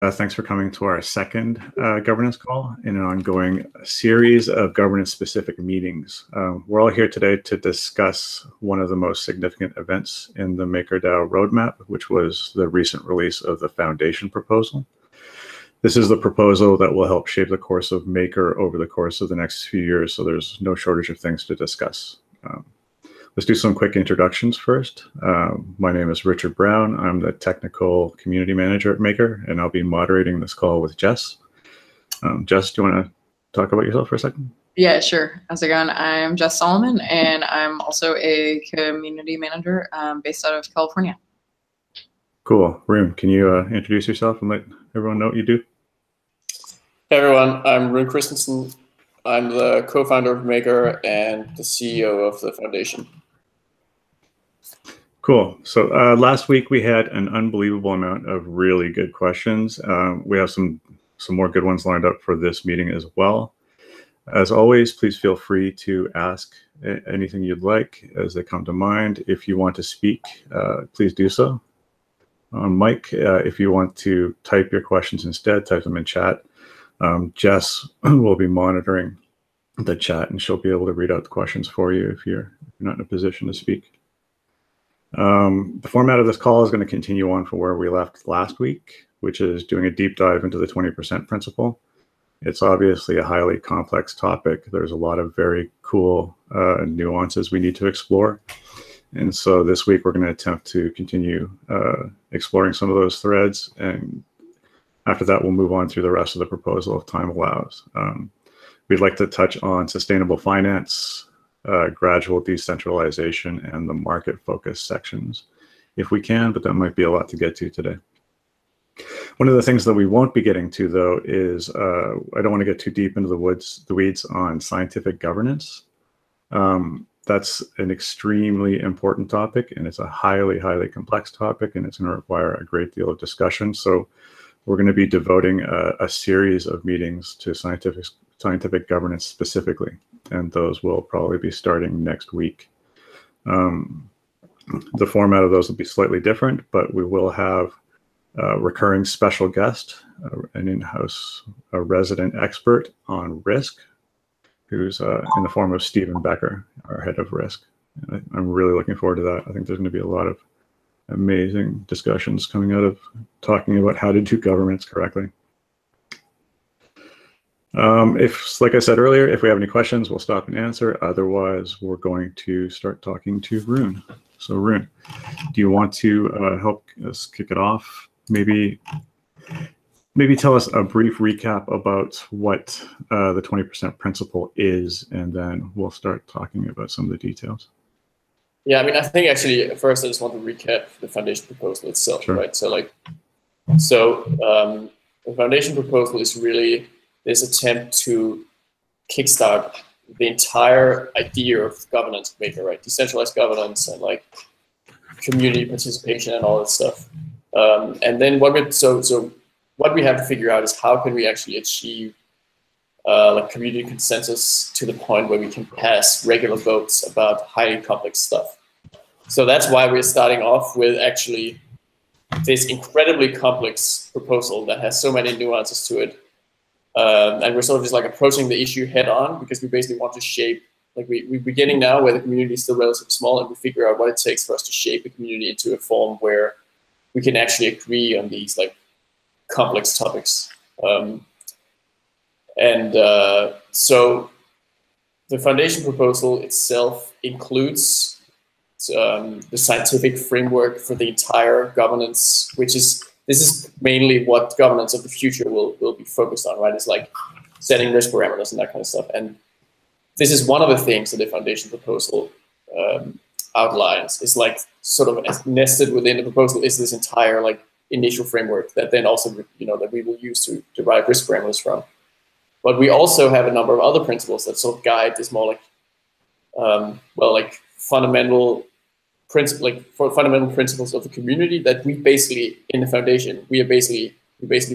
Thanks for coming to our second governance call in an ongoing series of governance-specific meetings. We're all here today to discuss one of the most significant events in the MakerDAO roadmap, which was the recent release of the foundation proposal. This is the proposal that will help shape the course of Maker over the course of the next few years, so there's no shortage of things to discuss. Let's do some quick introductions first. My name is Richard Brown. I'm the Technical Community Manager at Maker, and I'll be moderating this call with Jess. Jess, do you want to talk about yourself for a second? Yeah, sure. How's it going? I'm Jess Solomon, and I'm also a Community Manager based out of California. Cool. Rune, can you introduce yourself and let everyone know what you do? Hey everyone, I'm Rune Christensen. I'm the co-founder of Maker and the CEO of the foundation. Cool. So last week we had an unbelievable amount of really good questions. We have some more good ones lined up for this meeting as well. As always, please feel free to ask anything you'd like as they come to mind. If you want to speak, please do so. Mike, if you want to type your questions instead, type them in chat. Jess will be monitoring the chat and she'll be able to read out the questions for you if you're not in a position to speak. The format of this call is going to continue on from where we left last week, which is doing a deep dive into the 20% principle. It's obviously a highly complex topic. There's a lot of very cool nuances we need to explore. And so this week we're going to attempt to continue exploring some of those threads, and after that we'll move on through the rest of the proposal if time allows. We'd like to touch on sustainable finance, gradual decentralization, and the market-focused sections if we can, but that might be a lot to get to today. One of the things that we won't be getting to, though, is I don't want to get too deep into the weeds on scientific governance. That's an extremely important topic, and it's a highly, highly complex topic, and it's going to require a great deal of discussion. So we're going to be devoting a series of meetings to scientific governance specifically, and those will probably be starting next week. The format of those will be slightly different, but we will have a recurring special guest, an in-house resident expert on risk, who's in the form of Stephen Becker, our head of risk. And I'm really looking forward to that. I think there's going to be a lot of amazing discussions coming out of talking about how to do governance correctly. Like I said earlier, if we have any questions, we'll stop and answer. Otherwise, we're going to start talking to Rune. So Rune, do you want to help us kick it off? Maybe tell us a brief recap about what the 20% principle is, and then we'll start talking about some of the details. Yeah, I mean, I think actually first I just want to recap the foundation proposal itself, sure. Right? So the foundation proposal is really this attempt to kickstart the entire idea of governance at Maker, right? Decentralized governance and like community participation and all that stuff. And then what we have to figure out is how can we actually achieve like community consensus to the point where we can pass regular votes about highly complex stuff. So that's why we're starting off with actually this incredibly complex proposal that has so many nuances to it. And we're sort of just like approaching the issue head on, because we basically want to shape, like we're beginning now where the community is still relatively small, and we figure out what it takes for us to shape the community into a form where we can actually agree on these like complex topics. So the foundation proposal itself includes the scientific framework for the entire governance, this is mainly what governance of the future will be focused on, right? It's like setting risk parameters and that kind of stuff. And this is one of the things that the foundation proposal outlines. Is like sort of nested within the proposal is this entire like initial framework that then also, that we will use to derive risk parameters from. But we also have a number of other principles that sort of guide this more like fundamental principles of the community that we basically in the foundation we basically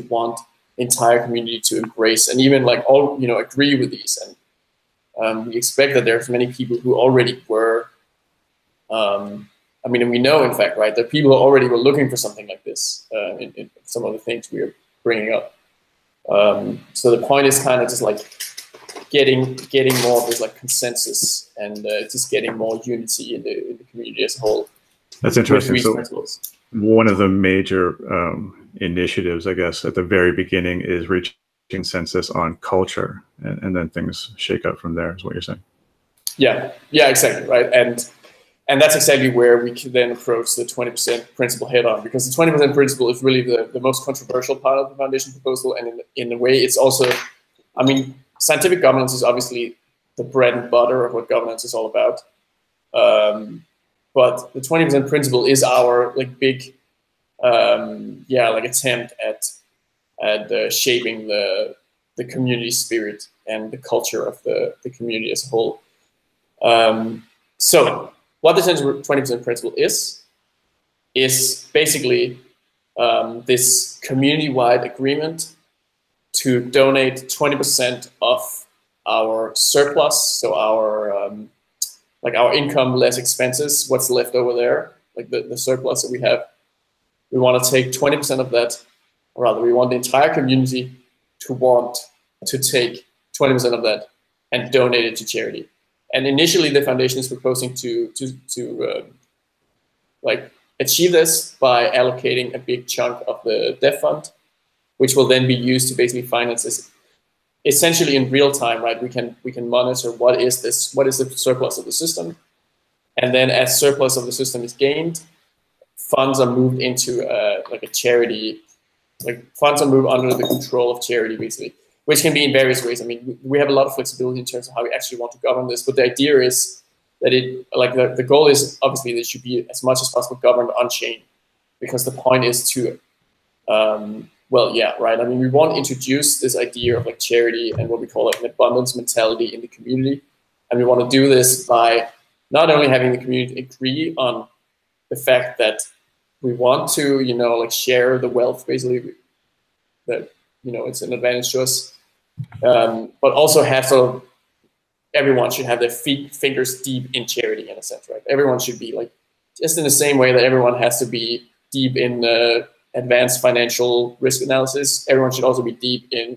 want the entire community to embrace and even like all agree with these. And we expect that there's many people who already were. We know, in fact, right, that people already were looking for something like this in some of the things bringing up. So the point is kind of just like getting more of this like consensus and just getting more unity in the community as a whole. That's interesting. So one of the major initiatives, I guess, at the very beginning is reaching consensus on culture, and then things shake out from there, is what you're saying. Yeah, exactly, right. And that's exactly where we can then approach the 20% principle head on, because the 20% principle is really the most controversial part of the foundation proposal. And in a way, it's also, I mean, scientific governance is obviously the bread and butter of what governance is all about. But the 20% principle is our like big, like attempt at shaping the community spirit and the culture of the community as a whole. So what the 20% principle is basically this community-wide agreement to donate 20% of our surplus, so our like our income less expenses, what's left over there, like the surplus that we have. We want to take 20% of that, or rather, we want the entire community to take 20% of that and donate it to charity. And initially, the foundation is proposing to like achieve this by allocating a big chunk of the dev fund, which will then be used to basically finance this. Essentially, in real time, right? We can monitor what is the surplus of the system, and then as surplus of the system is gained, funds are moved into like a charity. Like funds are moved under the control of charity, basically, which can be in various ways. I mean, we have a lot of flexibility in terms of how we actually want to govern this, but the idea is that the goal is obviously that it should be as much as possible governed on chain, because the point is to, right. I mean, we want to introduce this idea of like charity and what we call like an abundance mentality in the community, and we want to do this by not only having the community agree on the fact that we want to, like share the wealth, basically, that, it's an advantage to us, but also have sort of, everyone should have their fingers deep in charity in a sense, right? Everyone should be like, just in the same way that everyone has to be deep in advanced financial risk analysis, everyone should also be deep in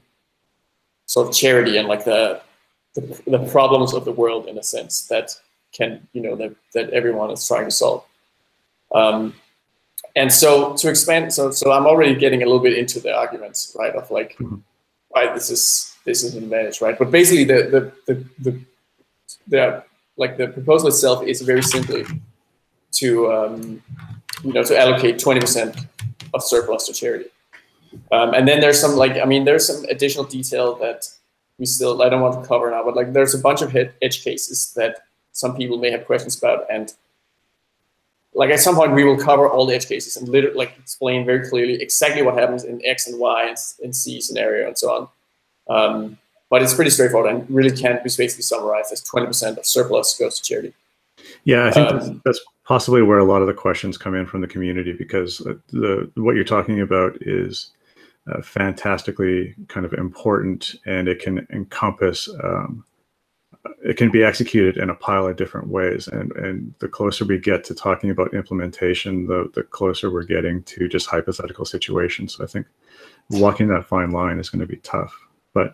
sort of charity and like the problems of the world in a sense that can, that everyone is trying to solve. And so to expand, so I'm already getting a little bit into the arguments, right? Of like, why this is an advantage, right? But basically, the proposal itself is very simply to to allocate 20% of surplus to charity. And then there's some there's some additional detail that I don't want to cover now, but like there's a bunch of edge cases that some people may have questions about, and like at some point we will cover all the edge cases and literally like explain very clearly exactly what happens in X and Y and C scenario and so on. But it's pretty straightforward and really can be basically summarized as 20% of surplus goes to charity. Yeah, I think that's possibly where a lot of the questions come in from the community, because what you're talking about is fantastically kind of important, and it can encompass, it can be executed in a pile of different ways. And the closer we get to talking about implementation, the closer we're getting to just hypothetical situations. So I think walking that fine line is going to be tough. But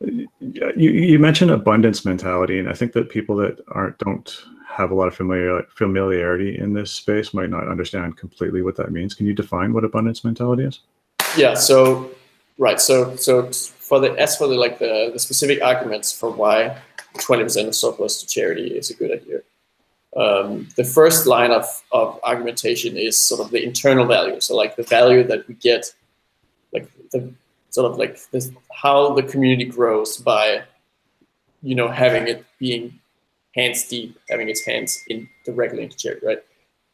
you mentioned abundance mentality, and I think that people that don't have a lot of familiarity in this space might not understand completely what that means. Can you define what abundance mentality is? Yeah. So right. So for the specific arguments for why 20% of surplus to charity is a good idea. The first line of argumentation is sort of the internal value. So like the value that we get, like the sort of like this, how the community grows by, having it being hands deep, having its hands in directly into charity, right?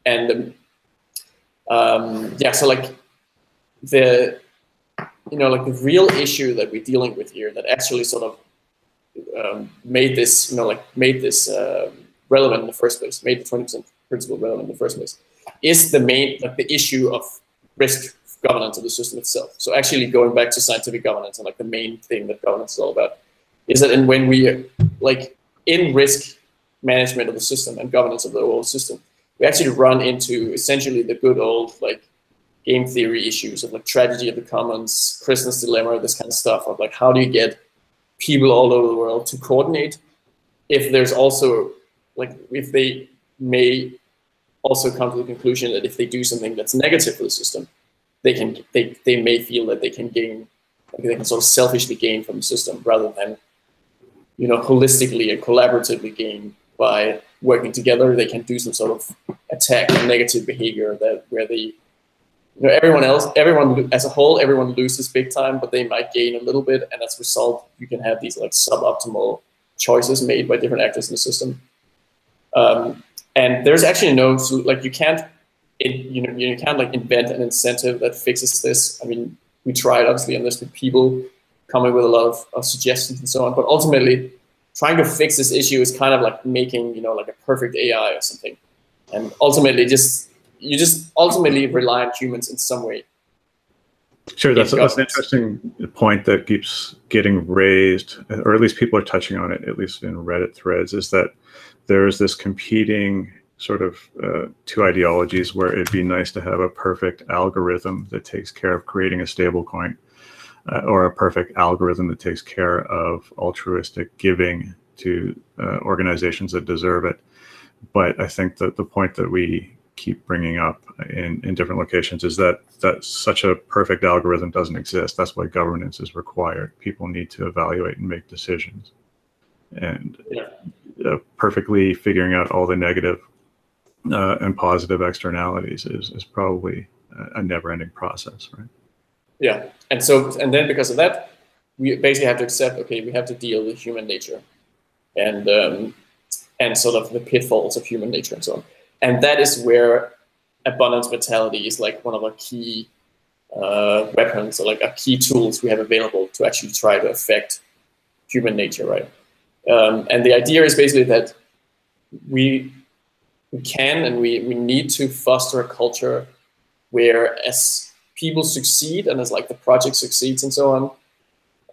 And so like the the real issue that we're dealing with here that actually sort of made this relevant in the first place, made the 20% principle relevant in the first place, is the issue of risk governance of the system itself. So actually going back to scientific governance and like the main thing that governance is all about is that when we in risk management of the system and governance of the whole system, we actually run into essentially the good old game theory issues of like tragedy of the commons, Christensen's dilemma, this kind of stuff of like how do you get people all over the world to coordinate if there's also like if they may also come to the conclusion that if they do something that's negative for the system, they may feel that they can gain, like they can sort of selfishly gain from the system rather than, you know, holistically and collaboratively gain by working together. They can do some sort of attack on negative behavior that where they, you know, everyone as a whole, everyone loses big time, but they might gain a little bit, and as a result, you can have these like suboptimal choices made by different actors in the system. And there's actually no, like you can't like invent an incentive that fixes this. I mean, we tried obviously on this with people coming with a lot of suggestions and so on, but ultimately trying to fix this issue is kind of like making, you know, like a perfect AI or something. And ultimately you just ultimately rely on humans in some way. Sure, that's an interesting point that keeps getting raised, or at least people are touching on it, at least in Reddit threads, is that there's this competing sort of two ideologies where it'd be nice to have a perfect algorithm that takes care of creating a stable coin, or a perfect algorithm that takes care of altruistic giving to organizations that deserve it. But I think that the point that we keep bringing up in different locations is that such a perfect algorithm doesn't exist. That's why governance is required. People need to evaluate and make decisions. And perfectly figuring out all the negative and positive externalities is probably a never-ending process, right? Yeah, and then because of that, we basically have to accept, okay, we have to deal with human nature and sort of the pitfalls of human nature and so on. And that is where abundance mentality is like one of our key weapons, or like our key tools we have available to actually try to affect human nature, right? And the idea is basically that we can and we need to foster a culture where as people succeed and as like the project succeeds and so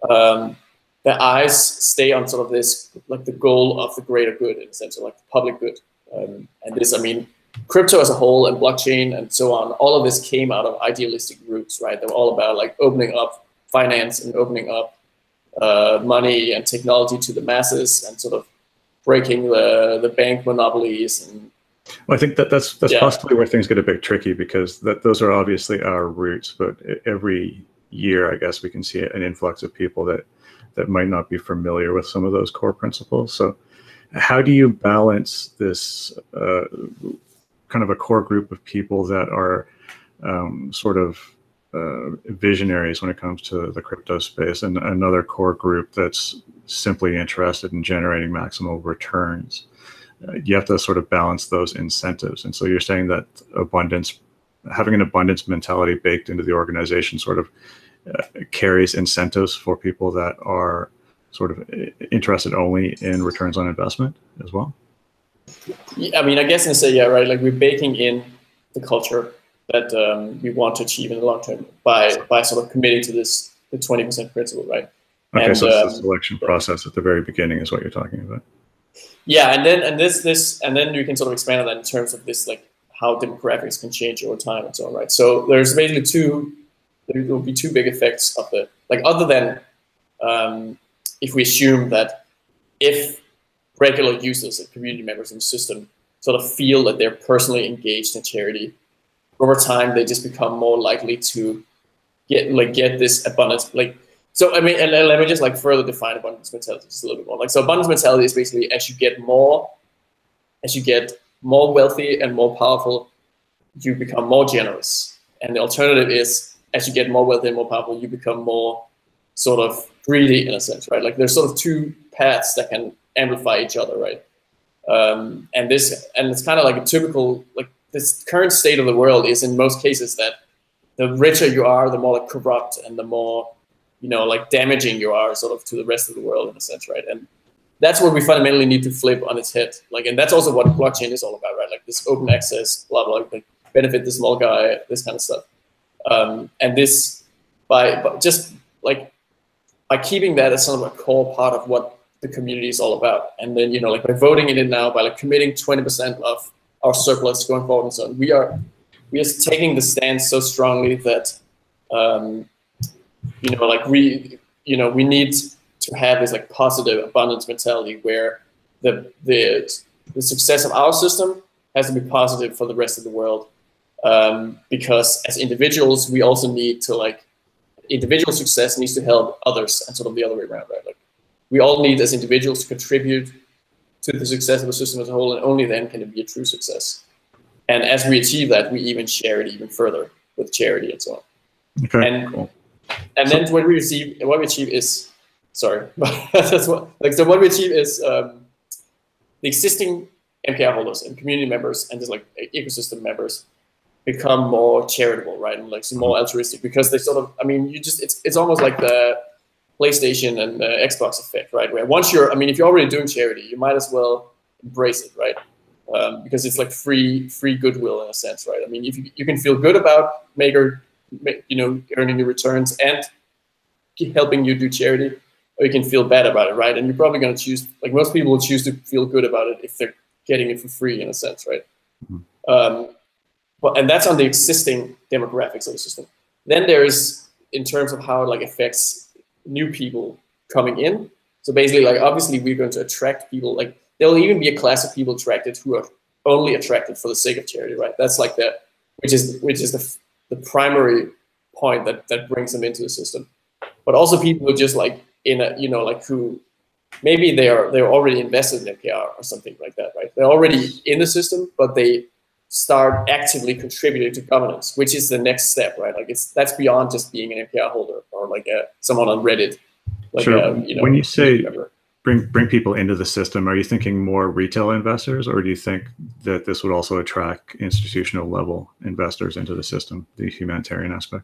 on, their eyes stay on sort of this, like the goal of the greater good in a sense, or like the public good. And this, I mean, crypto as a whole and blockchain and so on, all of this came out of idealistic roots, right? They were all about like opening up finance and opening up money and technology to the masses and sort of breaking the bank monopolies. And well, I think that's possibly where things get a bit tricky, because those are obviously our roots, but every year, I guess, we can see an influx of people that might not be familiar with some of those core principles. So how do you balance this kind of a core group of people that are sort of visionaries when it comes to the crypto space, and another core group that's simply interested in generating maximal returns? You have to sort of balance those incentives. And so you're saying that having an abundance mentality baked into the organization sort of carries incentives for people that are sort of interested only in returns on investment as well? I mean, I guess in a say, yeah, right. Like we're baking in the culture that we want to achieve in the long term by sort of committing to the 20% principle, right? Okay, and, so it's the selection process at the very beginning is what you're talking about. Yeah, and then you can sort of expand on that in terms of this, like how demographics can change over time and so on, right? So there's basically there will be two big effects of the, like, other than if we assume that if regular users and community members in the system sort of feel that they're personally engaged in charity, over time they just become more likely to get this abundance. Like, so I mean, and let me just like further define abundance mentality just a little bit more. Like, so abundance mentality is basically as you get more wealthy and more powerful, you become more generous. And the alternative is as you get more wealthy and more powerful, you become more sort of greedy in a sense, right? Like there's sort of two paths that can amplify each other, right? And it's kind of like a typical, like this current state of the world is in most cases that the richer you are, the more like corrupt and the more, you know, like damaging you are sort of to the rest of the world in a sense, right? And that's what we fundamentally need to flip on its head. Like, and that's also what blockchain is all about, right? Like this open access, blah, blah, like benefit the small guy, this kind of stuff. And this, by keeping that as sort of a core part of what the community is all about. And then, you know, like by voting it in now, by like committing 20% of our surplus going forward and so on, we are taking the stance so strongly that you know, like we need to have this like positive abundance mentality where the success of our system has to be positive for the rest of the world, because as individuals we also need to like individual success needs to help others and sort of the other way around, right? Like we all need as individuals to contribute to the success of the system as a whole, and only then can it be a true success. And as we achieve that, we even share it even further with charity and so on. Okay, and cool. And then what we achieve is, sorry, that's what, like, so what we achieve is the existing MKR holders and community members and just like ecosystem members become more charitable, right? And like some more altruistic, because they sort of, I mean, it's almost like the PlayStation and the Xbox effect, right? Where once you're, I mean, if you're already doing charity, you might as well embrace it, right? Because it's like free goodwill in a sense, right? I mean, if you can feel good about Maker, you know, earning the returns and helping you do charity, or you can feel bad about it, right? And you're probably going to choose, like most people will choose to feel good about it if they're getting it for free in a sense, right? And that's on the existing demographics of the system. Then there's, in terms of how it like affects new people coming in. So basically, like obviously we're going to attract people, like there'll even be a class of people attracted who are only attracted for the sake of charity, right? That's like the, which is the primary point that brings them into the system. But also people who just like in a, you know, like who maybe they're already invested in MKR or something like that, right? They're already in the system, but they start actively contributing to governance, which is the next step, right? Like that's beyond just being an MKR holder or like someone on Reddit. Like sure. You know, when you say bring people into the system, are you thinking more retail investors, or do you think that this would also attract institutional level investors into the system, the humanitarian aspect?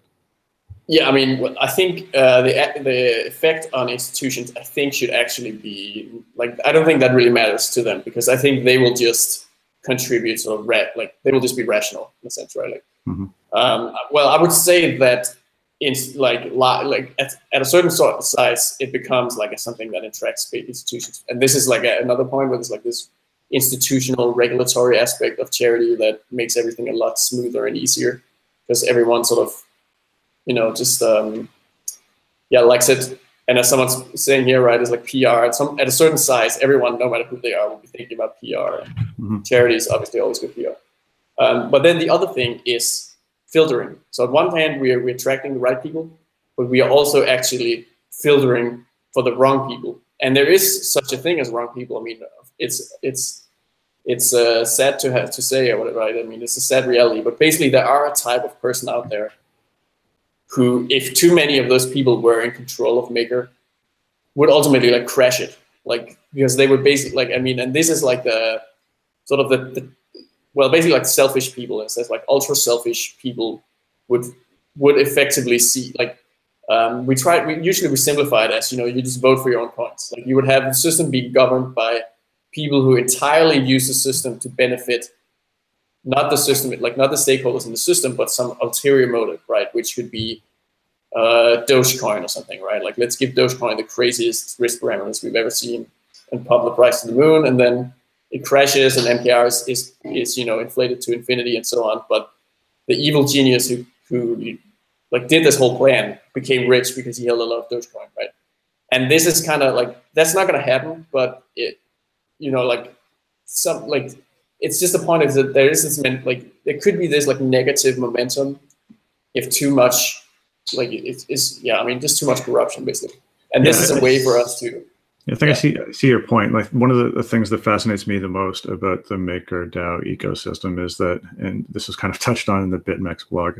Yeah, I mean, I think the effect on institutions, I think, should actually be like, I don't think that really matters to them, because I think they will just contribute sort of like they will just be rational in a sense, right? Like, well, I would say that in like at a certain sort of size, it becomes like something that attracts big institutions. And this is like another point where there's like this institutional regulatory aspect of charity that makes everything a lot smoother and easier, because everyone sort of, you know, just likes it. And as someone's saying here, right, is like PR at a certain size, everyone, no matter who they are, will be thinking about PR. Charity is obviously always good PR. But then the other thing is filtering. So on one hand, we're attracting the right people, but we are also actually filtering for the wrong people. And there is such a thing as wrong people. I mean, it's sad to have to say, or whatever, right? I mean, it's a sad reality. But basically, there are a type of person out there who, if too many of those people were in control of Maker, would ultimately like crash it, like, because they would basically like, I mean, and this is like the sort of the well, basically like selfish people. It says like ultra selfish people would effectively see like usually we simplify it as, you know, you just vote for your own points. Like you would have the system be governed by people who entirely use the system to benefit not the system, like not the stakeholders in the system, but some ulterior motive, right? Which could be Dogecoin or something, right? Like let's give Dogecoin the craziest risk parameters we've ever seen and pump the price to the moon, and then it crashes and MKR is you know, inflated to infinity and so on. But the evil genius who like did this whole plan became rich because he held a lot of Dogecoin, right? And this is kind of like, that's not going to happen, but it, you know, like some like, it's just the point is that there is this like there could be this like negative momentum if too much, like it's yeah, I mean, just too much corruption basically. And this is a way for us to. I think I see your point. Like one of the things that fascinates me the most about the MakerDAO ecosystem is that, and this is kind of touched on in the BitMEX blog,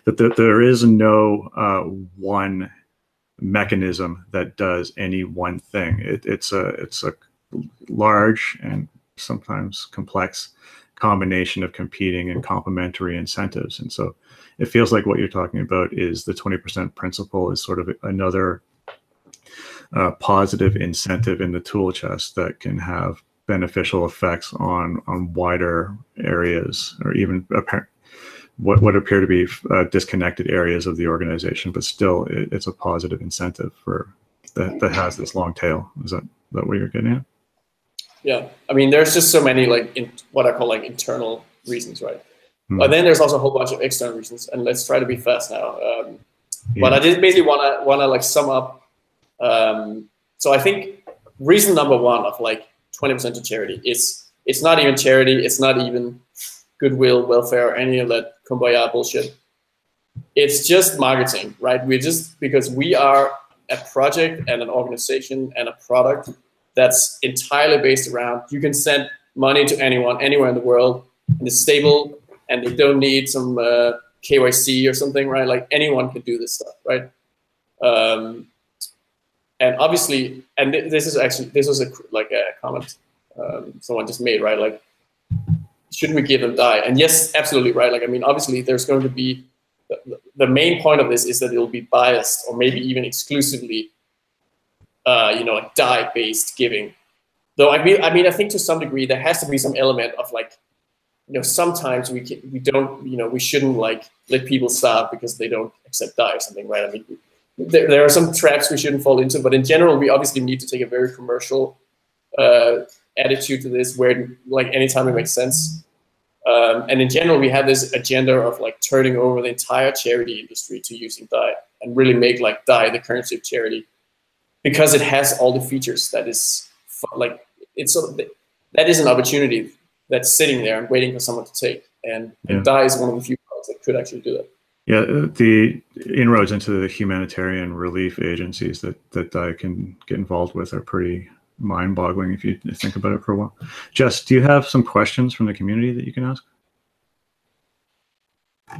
that there is no one mechanism that does any one thing. It's a large and sometimes complex combination of competing and complementary incentives. And so it feels like what you're talking about is the 20% principle is sort of another positive incentive in the tool chest that can have beneficial effects on wider areas, or even what appear to be disconnected areas of the organization, but still it's a positive incentive for that has this long tail. Is that what you're getting at? Yeah, I mean, there's just so many like what I call like internal reasons, right? But then there's also a whole bunch of external reasons, and let's try to be fast now. Yeah. But I just basically wanna like sum up. So I think reason number one of like 20% to charity is it's not even charity, it's not even goodwill, welfare, or any of that kumbaya bullshit. It's just marketing, right? We're just, because we are a project and an organization and a product that's entirely based around you can send money to anyone, anywhere in the world, and it's stable, and they don't need some KYC or something, right? Like anyone can do this stuff, right? And obviously, and this was a comment someone just made, right? Like, shouldn't we give them DAI? And yes, absolutely, right? Like, I mean, obviously, there's going to be the main point of this is that it'll be biased or maybe even exclusively, like DAI-based giving. Though I mean, I think to some degree there has to be some element of like, sometimes we don't, we shouldn't like let people starve because they don't accept DAI or something, right? I mean, there are some traps we shouldn't fall into, but in general, we obviously need to take a very commercial attitude to this, where like anytime it makes sense. And in general, we have this agenda of like turning over the entire charity industry to using DAI and really make like DAI the currency of charity, because it has all the features that is like, it's sort of, that is an opportunity that's sitting there and waiting for someone to take. And DAI is one of the few products that could actually do that. Yeah, the inroads into the humanitarian relief agencies that DAI can get involved with are pretty mind-boggling if you think about it for a while. Jess, do you have some questions from the community that you can ask?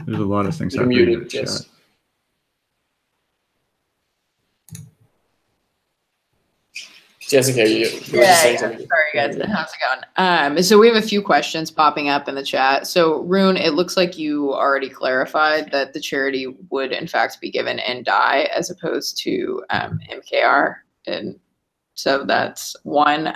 There's a lot of things happening in the chat. Jessica, you were just saying something. Sorry guys, how's it going? So we have a few questions popping up in the chat. So Rune, it looks like you already clarified that the charity would in fact be given in DAI as opposed to MKR, and so that's one.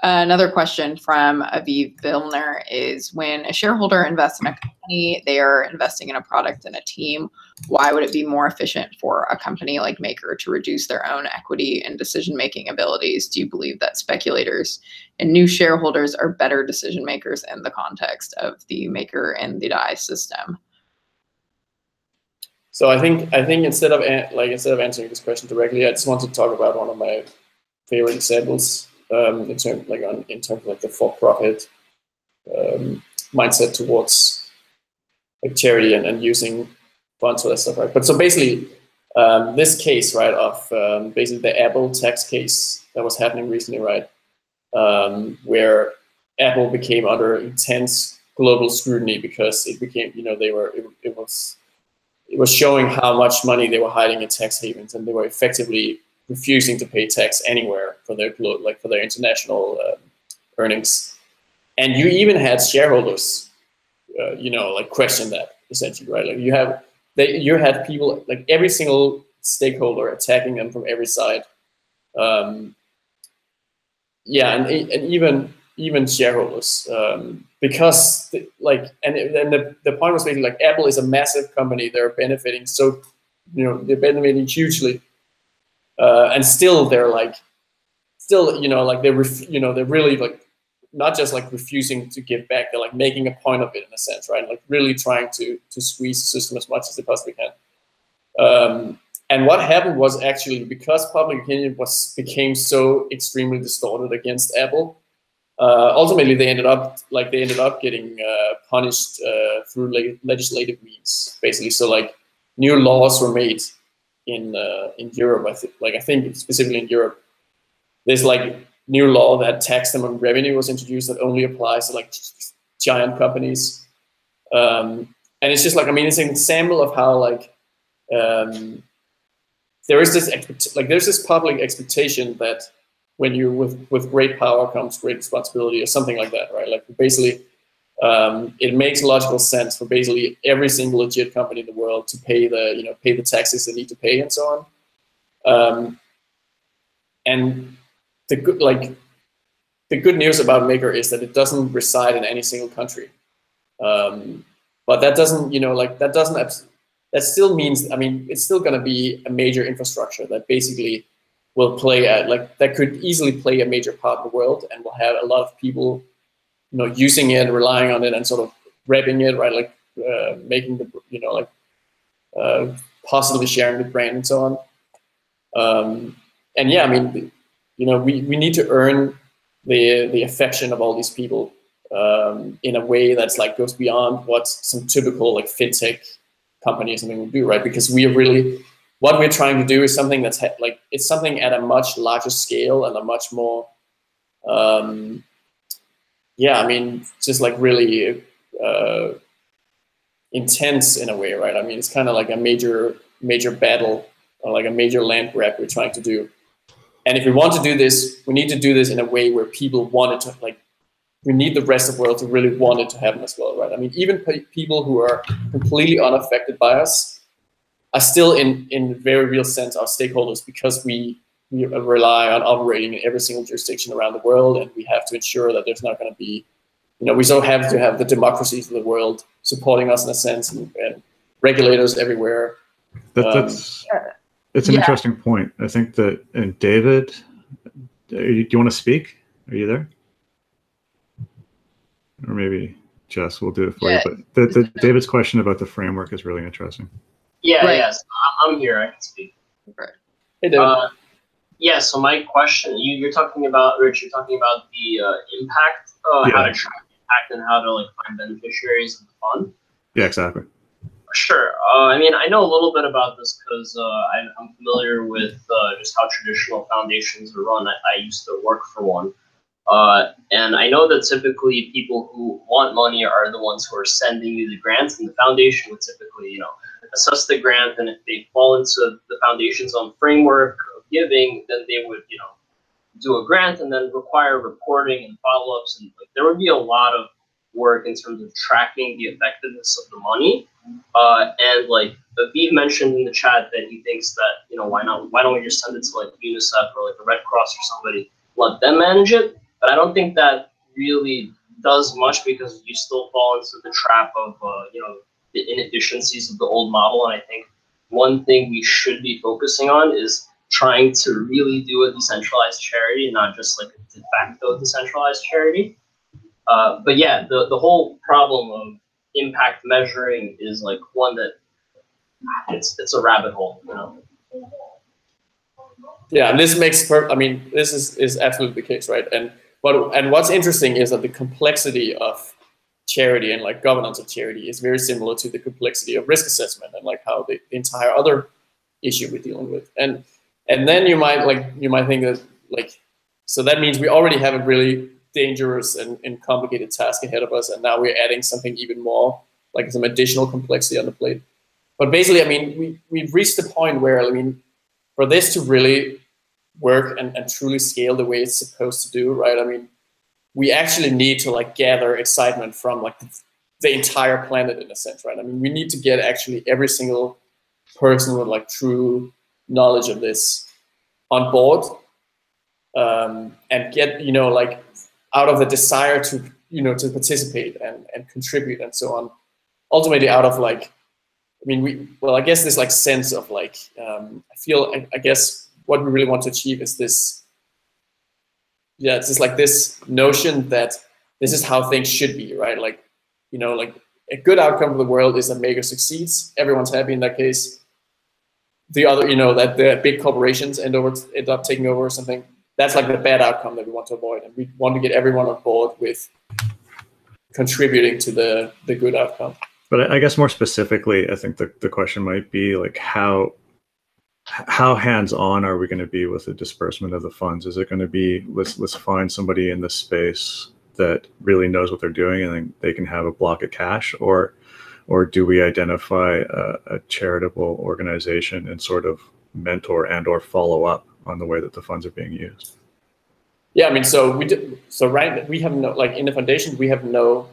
Another question from Aviv Vilner is, when a shareholder invests in a company, they are investing in a product and a team. Why would it be more efficient for a company like Maker to reduce their own equity and decision-making abilities? Do you believe that speculators and new shareholders are better decision makers in the context of the Maker and the DAI system? So I think instead of answering this question directly, I just want to talk about one of my favorite examples in terms of like the for-profit mindset towards like charity and using funds for that stuff, right? But so basically, this case, right, of basically the Apple tax case that was happening recently, right, where Apple became under intense global scrutiny because it became, it was showing how much money they were hiding in tax havens, and they were effectively refusing to pay tax anywhere for their international earnings. And you even had shareholders, question that essentially, right? Like you had people, like every single stakeholder attacking them from every side. And even shareholders, because the point was basically like Apple is a massive company. They're benefiting, so they're benefiting hugely. And still they're they're really like not just like refusing to give back, they're like making a point of it in a sense, right? Like really trying to squeeze the system as much as they possibly can. And what happened was actually, because public opinion became so extremely distorted against Apple, ultimately they ended up getting punished through legislative means, basically. So like new laws were made in Europe. I think specifically in Europe, there's like new law that tax them on revenue was introduced that only applies to like giant companies. And it's just like, I mean, it's an example of how like there's this public expectation that when you with great power comes great responsibility, or something like that, right? Like basically, it makes logical sense for basically every single legit company in the world to pay the taxes they need to pay and so on. And the good news about Maker is that it doesn't reside in any single country. But that doesn't, that still means, I mean, it's still going to be a major infrastructure that basically will play that could easily play a major part in the world, and will have a lot of people, using it, relying on it, and sort of repping it, right? Like making the, you know, like positively sharing the brand and so on. And yeah, I mean, you know, we need to earn the affection of all these people in a way that's like goes beyond what some typical like fintech company or something would do, right? Because we are really, what we're trying to do is something that's like, it's something at a much larger scale and a much more, yeah, I mean, just like really intense in a way, right? I mean, it's kind of like a major battle or like a major land grab we're trying to do. And if we want to do this, we need to do this in a way where people want it to, like, we need the rest of the world to really want it to happen as well, right? I mean, even people who are completely unaffected by us are still in very real sense our stakeholders, because we rely on operating in every single jurisdiction around the world, and we have to ensure that there's not going to be, you know, we still have to have the democracies of the world supporting us in a sense, and regulators everywhere. It's an interesting point. I think that, and David, do you want to speak? Are you there? Or maybe Jess will do it for you. But David's question about the framework is really interesting. Yeah, yes, I'm here. I can speak. Right. Hey, David. Yeah. So my question, you're talking about, Rich. You're talking about the impact, how to track impact, and how to like find beneficiaries of the fund. Yeah, exactly. Sure. I mean, I know a little bit about this because I'm familiar with just how traditional foundations are run. I used to work for one. And I know that typically people who want money are the ones who are sending you the grants, and the foundation would typically, you know, assess the grant, and if they fall into the foundation's own framework of giving, then they would, you know, do a grant and then require reporting and follow-ups, and like there would be a lot of work in terms of tracking the effectiveness of the money. And like Aviv mentioned in the chat that he thinks that, you know, why don't we just send it to like UNICEF or like the Red Cross or somebody, let them manage it. But I don't think that really does much, because you still fall into the trap of, you know, the inefficiencies of the old model. And I think one thing we should be focusing on is trying to really do a decentralized charity, not just like a de facto decentralized charity. But yeah, the whole problem of impact measuring is like one that it's a rabbit hole, you know. Yeah, and this makes I mean, this is absolutely the case, right? And what's interesting is that the complexity of charity and like governance of charity is very similar to the complexity of risk assessment and like how the entire other issue we're dealing with. And then you might think that like, so that means we already have a really dangerous and complicated task ahead of us, and now we're adding something even more, like some additional complexity on the plate. But basically, I mean, we've reached the point where, I mean, for this to really work and truly scale the way it's supposed to do, right? I mean, we actually need to like gather excitement from like the entire planet in a sense, right? I mean, we need to get actually every single person with like true knowledge of this on board, and get, you know, like out of the desire to, you know, to participate and contribute and so on, ultimately out of like, I mean, I guess this like sense of like, I guess what we really want to achieve is this, yeah, it's just like this notion that this is how things should be, right? Like, you know, like a good outcome for the world is that Maker succeeds. Everyone's happy in that case. The other, you know, that the big corporations end up taking over or something. That's like the bad outcome that we want to avoid. And we want to get everyone on board with contributing to the good outcome. But I guess more specifically, I think the question might be like how hands-on are we going to be with the disbursement of the funds? Is it going to be let's find somebody in this space that really knows what they're doing and then they can have a block of cash, or do we identify a charitable organization and sort of mentor and or follow up on the way that the funds are being used? Yeah, I mean, so we have no, like in the foundation, we have no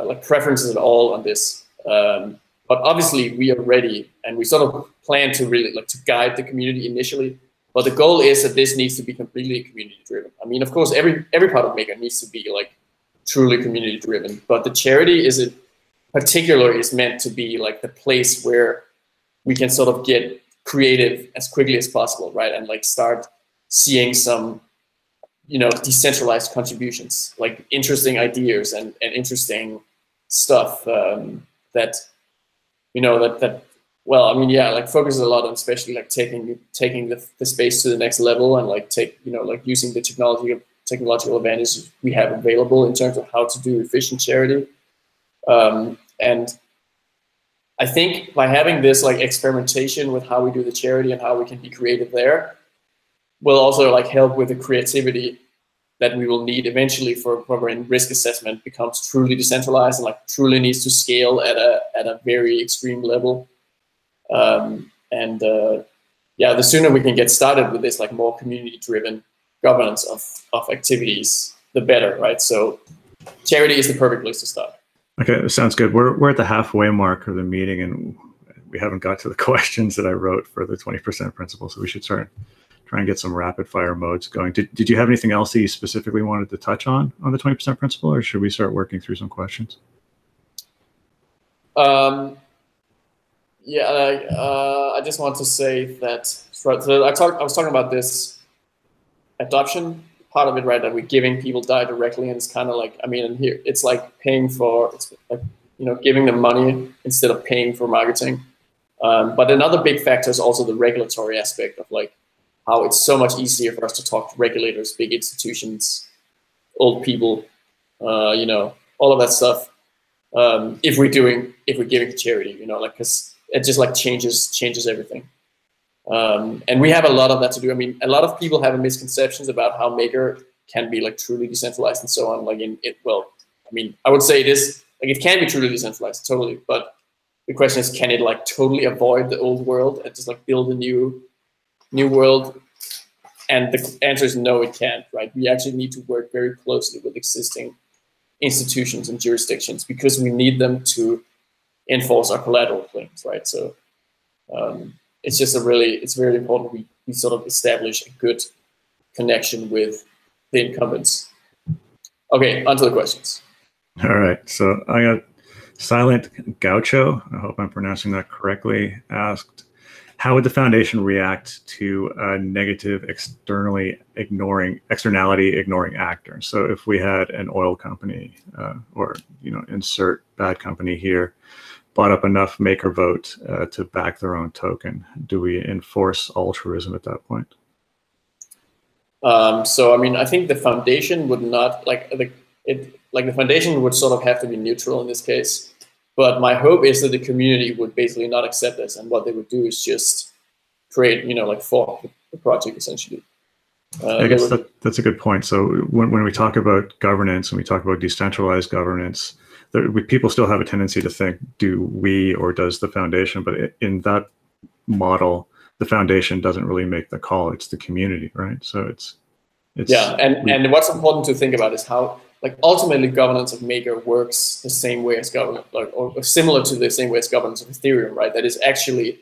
like preferences at all on this. But obviously we are ready, and we sort of plan to really like to guide the community initially. But the goal is that this needs to be completely community driven. I mean, of course, every part of Maker needs to be like truly community driven. But the charity is meant to be like the place where we can sort of get creative as quickly as possible, right? And like start seeing some decentralized contributions, like interesting ideas and interesting stuff that well, I mean, yeah, like focuses a lot on especially like taking the space to the next level and like using the technological advantages we have available in terms of how to do efficient charity. And I think by having this like experimentation with how we do the charity and how we can be creative there will also like help with the creativity that we will need eventually for when risk assessment becomes truly decentralized and like truly needs to scale at a very extreme level. Yeah, the sooner we can get started with this like more community-driven governance of activities, the better, right? So charity is the perfect place to start. Okay, sounds good. We're at the halfway mark of the meeting, and we haven't got to the questions that I wrote for the 20% principle, so we should try and get some rapid fire modes going. Did you have anything else that you specifically wanted to touch on the 20% principle, or should we start working through some questions? Yeah, I just want to say that so I was talking about this adoption part of it, right? That we're giving people DAI directly, and it's kind of like, I mean, and here it's like it's like giving them money instead of paying for marketing. But another big factor is also the regulatory aspect of like how it's so much easier for us to talk to regulators, big institutions, old people, all of that stuff. If we're giving to charity, like, because it just like changes everything. And we have a lot of that to do. I mean, a lot of people have misconceptions about how Maker can be like truly decentralized and so on. Like well, I mean, I would say it is like it can be truly decentralized, totally. But the question is, can it like totally avoid the old world and just like build a new world? And the answer is no, it can't. Right? We actually need to work very closely with existing institutions and jurisdictions because we need them to enforce our collateral claims. Right? So. It's just it's very important we sort of establish a good connection with the incumbents. Okay, on to the questions. All right, so I got Silent Gaucho, I hope I'm pronouncing that correctly, asked, how would the foundation react to a negative externality ignoring actor? So if we had an oil company or insert bad company here, bought up enough Maker vote to back their own token, do we enforce altruism at that point? So I mean, I think the foundation would not the foundation would sort of have to be neutral in this case. But my hope is that the community would basically not accept this, and what they would do is just create, fork the project essentially. I guess that's a good point. So when we talk about governance and we talk about decentralized governance, people still have a tendency to think, do we or does the foundation? But in that model, the foundation doesn't really make the call. It's the community, right? So it's yeah. And what's important to think about is how ultimately governance of Maker works the same way as governance, or similar to the same way as governance of Ethereum, right? That is actually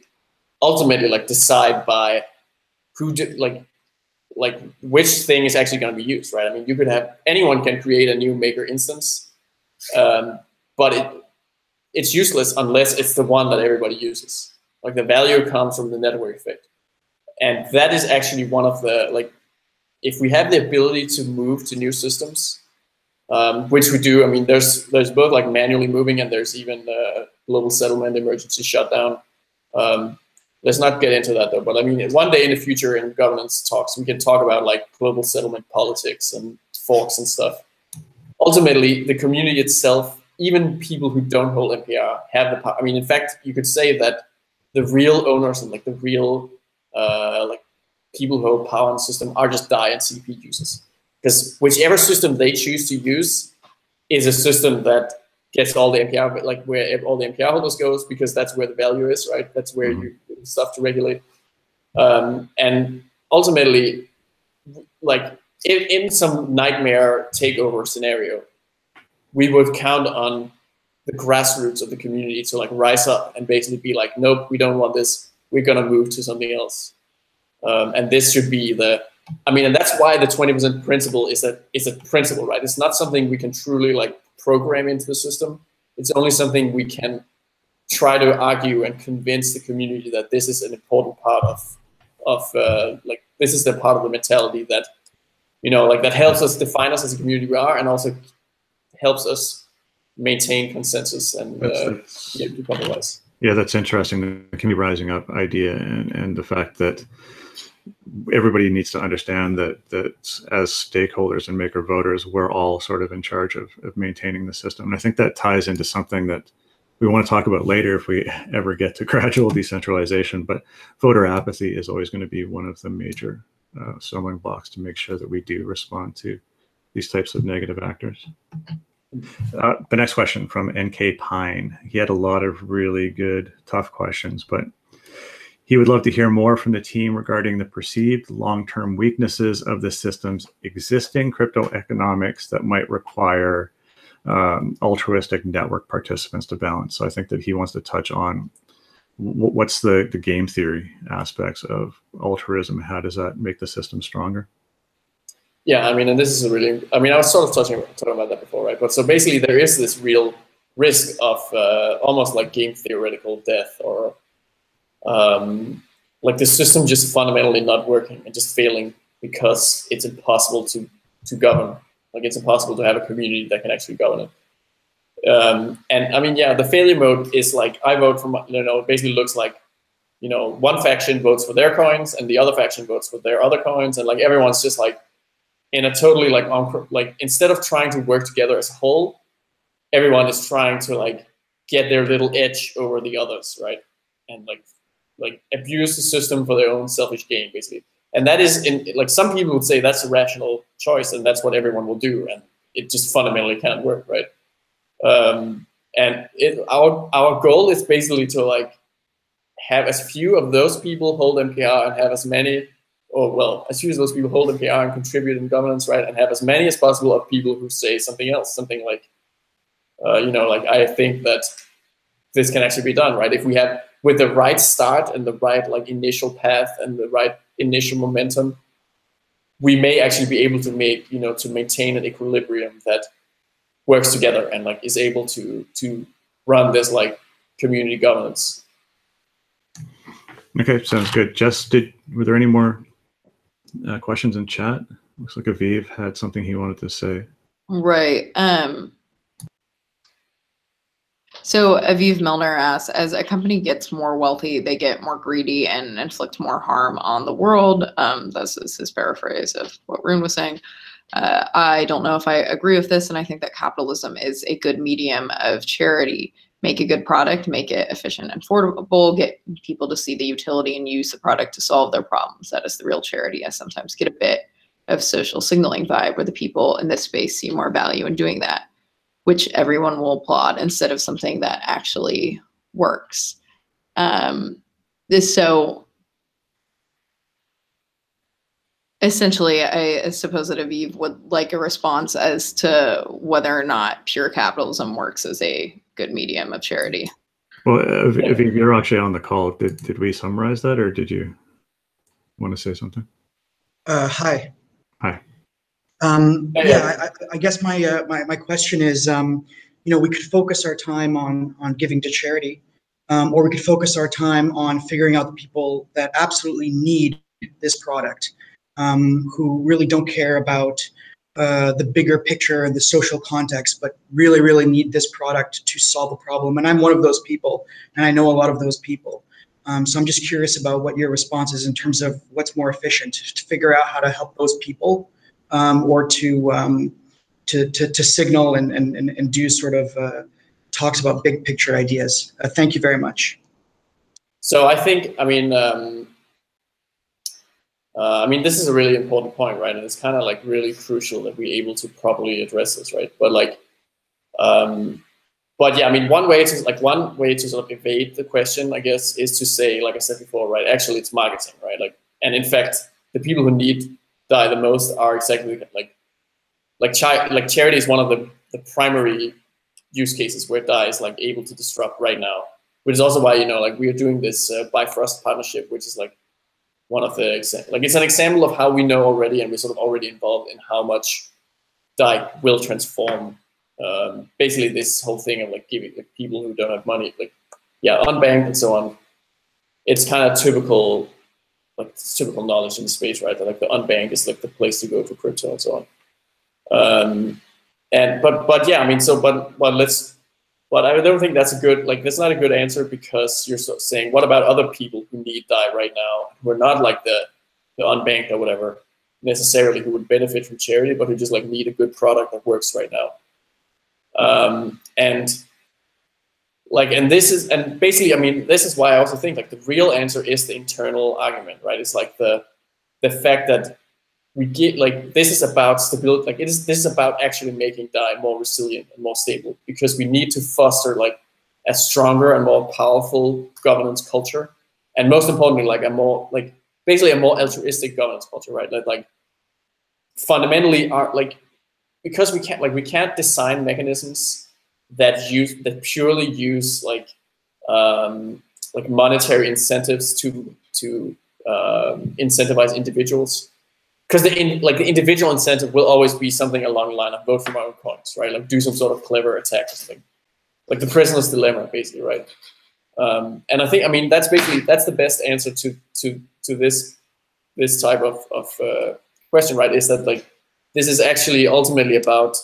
ultimately decide by who which thing is actually going to be used, right? I mean, you could have anyone can create a new Maker instance. But it's useless unless it's the one that everybody uses. Like the value comes from the network effect. And that is actually one of the, if we have the ability to move to new systems, which we do, I mean, there's both manually moving and there's even global settlement, emergency shutdown. Let's not get into that though, but I mean, one day in the future in governance talks, we can talk about global settlement politics and forks and stuff. Ultimately, the community itself, even people who don't hold MPR, have the power. I mean, in fact, you could say that the real owners and the real people who hold power in the system are just DAI and CP users. Because whichever system they choose to use is a system that gets all the MPR, where all the MPR holders goes, because that's where the value is, right? That's where you do stuff to regulate. And ultimately, in some nightmare takeover scenario, we would count on the grassroots of the community to rise up and basically be like, nope, we don't want this. We're gonna move to something else. And this should be and that's why the 20% principle is a principle, right? It's not something we can truly program into the system. It's only something we can try to argue and convince the community that this is an important part of this is the part of the mentality that like that helps us define us as a community we are, and also helps us maintain consensus and do compromise. Yeah, that's interesting. The community rising up idea, and the fact that everybody needs to understand that as stakeholders and maker voters, we're all sort of in charge of maintaining the system. And I think that ties into something that we want to talk about later if we ever get to gradual decentralization. But voter apathy is always going to be one of the major stumbling blocks to make sure that we do respond to these types of negative actors. The next question from NK Pine. He had a lot of really good, tough questions, but he would love to hear more from the team regarding the perceived long-term weaknesses of the system's existing crypto economics that might require altruistic network participants to balance. So I think that he wants to touch on what's the game theory aspects of altruism. How does that make the system stronger? Yeah, I mean, and this is a really, I mean, I was sort of talking about that before, right? But so basically there is this real risk of almost like game theoretical death, or like the system just fundamentally not working and just failing because it's impossible to govern. Like it's impossible to have a community that can actually govern it. And I mean, yeah, the failure mode is like, I vote for, it basically looks like, one faction votes for their coins and the other faction votes for their other coins. And like, everyone's just like in a totally like instead of trying to work together as a whole, everyone is trying to like get their little edge over the others, right? And like abuse the system for their own selfish gain, basically. And that is, like some people would say that's a rational choice and that's what everyone will do, and it just fundamentally can't work, right? And our goal is basically to like have as few of those people hold MKR and have as many, or well, as few as those people hold MKR and contribute in governance, right? And have as many as possible of people who say something else, something like, like I think that this can actually be done, right? If we have, with the right start and the right like initial path and the right initial momentum, we may actually be able to make, to maintain an equilibrium that works together and like is able to run this like community governance. Okay, sounds good. Jess, were there any more questions in chat? Looks like Aviv had something he wanted to say. Right. So Aviv Milner asks, as a company gets more wealthy, they get more greedy and inflict more harm on the world. This is his paraphrase of what Rune was saying. I don't know if I agree with this, and I think that capitalism is a good medium of charity. Make a good product, make it efficient and affordable, get people to see the utility and use the product to solve their problems. That is the real charity. I sometimes get a bit of social signaling vibe where the people in this space see more value in doing that, which everyone will applaud instead of something that actually works. So essentially, I suppose that Aviv would like a response as to whether or not pure capitalism works as a good medium of charity. Well, Aviv, you're actually on the call. Did we summarize that, or did you want to say something? Hi. Hi. Yeah, I guess my question is, we could focus our time on giving to charity, or we could focus our time on figuring out the people that absolutely need this product, who really don't care about the bigger picture and the social context, but really, really need this product to solve a problem. And I'm one of those people, and I know a lot of those people. So I'm just curious about what your response is in terms of what's more efficient to figure out how to help those people, or to signal and do sort of talks about big picture ideas. Thank you very much. So I think, this is a really important point, right? And it's kind of like really crucial that we're able to properly address this, right? But like, but yeah, one way to sort of evade the question, I guess, is to say, like I said before, right? Actually, it's marketing, right? Like, and in fact, the people who need DAI the most are exactly like charity is one of the primary use cases where DAI is like able to disrupt right now, which is also why like we are doing this Bifrost partnership, which is like one of the it's an example of how we know already, and we're sort of already involved in how much DAI will transform basically this whole thing of like giving like people who don't have money, like unbanked and so on. It's kind of typical like typical knowledge in the space, right? That like the unbanked is like the place to go for crypto and so on. But yeah, I mean, but I don't think that's that's not a good answer, because you're saying, what about other people who need DAI right now, who are not like the unbanked or whatever necessarily, who would benefit from charity, but who just like need a good product that works right now. And basically, I mean, this is why I also think like the real answer is the internal argument, right? It's like the fact that we get like, this is about stability, like this is about actually making DAI more resilient and more stable, because we need to foster like a stronger and more powerful governance culture, and most importantly, like basically a more altruistic governance culture, right? Like fundamentally because we can't design mechanisms that purely use like monetary incentives to incentivize individuals. Because the individual incentive will always be something along the line of vote for my own coins, right? Like do some sort of clever attack or something, like the prisoner's dilemma, basically, right? And I think, I mean, that's the best answer to this type of question, right? Is that like this is actually ultimately about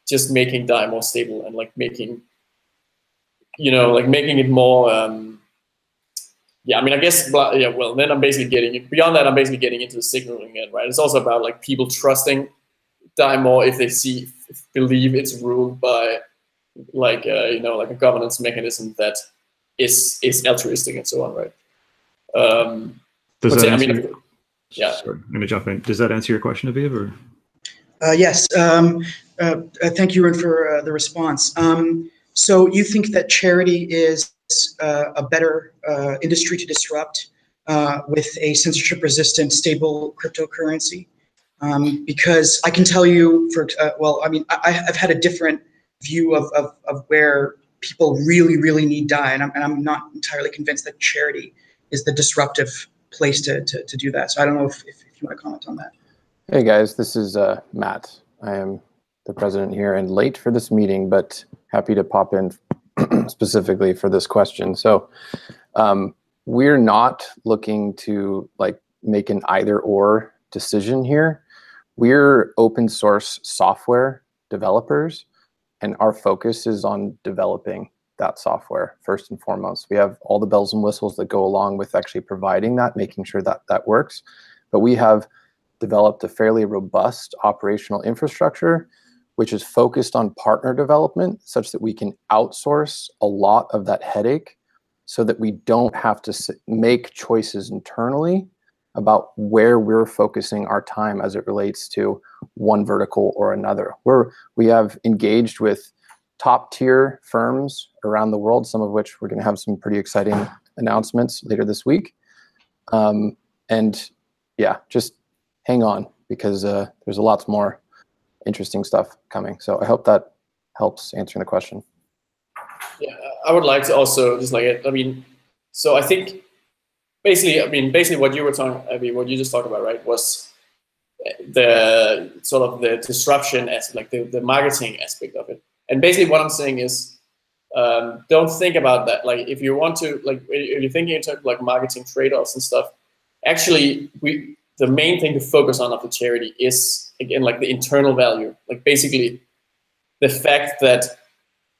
just making DAI more stable and like making it more. Yeah, I mean, I guess, yeah, well, then I'm basically beyond that, I'm basically getting into the signaling again, right? It's also about like people trusting DAI more if they believe it's ruled by like, like a governance mechanism that is altruistic and so on, right? Does that answer? Yeah. Sorry, let me jump in. Does that answer your question, Aviv? Or? Yes. Thank you, Rune, for the response. So you think that charity is a better industry to disrupt with a censorship-resistant, stable cryptocurrency? Because I can tell you, I mean, I've had a different view of where people really, really need DAI, and I'm not entirely convinced that charity is the disruptive place to do that. So I don't know if you want to comment on that. Hey guys, this is Matt. I am the president here and late for this meeting, but happy to pop in specifically for this question. So we're not looking to like make an either or decision here. We're open source software developers, and our focus is on developing that software first and foremost. We have all the bells and whistles that go along with actually providing that, making sure that that works. But we have developed a fairly robust operational infrastructure, which is focused on partner development such that we can outsource a lot of that headache so that we don't have to make choices internally about where we're focusing our time as it relates to one vertical or another. We have engaged with top tier firms around the world, some of which we're going to have some pretty exciting announcements later this week. And yeah, just hang on, because there's a lot more interesting stuff coming. So I hope that helps answering the question. Yeah, I would like to also just like, I mean, so I think basically what you were talking, what you just talked about, right, was the sort of the disruption as like the marketing aspect of it. And basically what I'm saying is, don't think about that. Like if you want to, like if you're thinking in terms of like marketing trade-offs and stuff, actually the main thing to focus on of the charity is, again, like the internal value. Like basically the fact that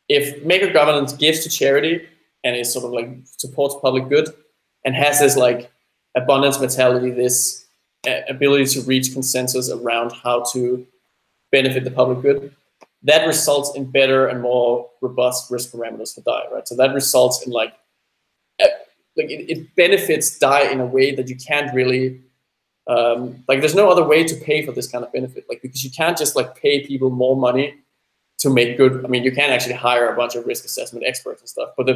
if Maker Governance gives to charity and is sort of like supports public good and has this like abundance mentality, this ability to reach consensus around how to benefit the public good, that results in better and more robust risk parameters for DAI, right? So that results in like it benefits DAI in a way that you can't really, like there's no other way to pay for this kind of benefit, like because you can't just like pay people more money to make good. I mean, you can actually hire a bunch of risk assessment experts and stuff, but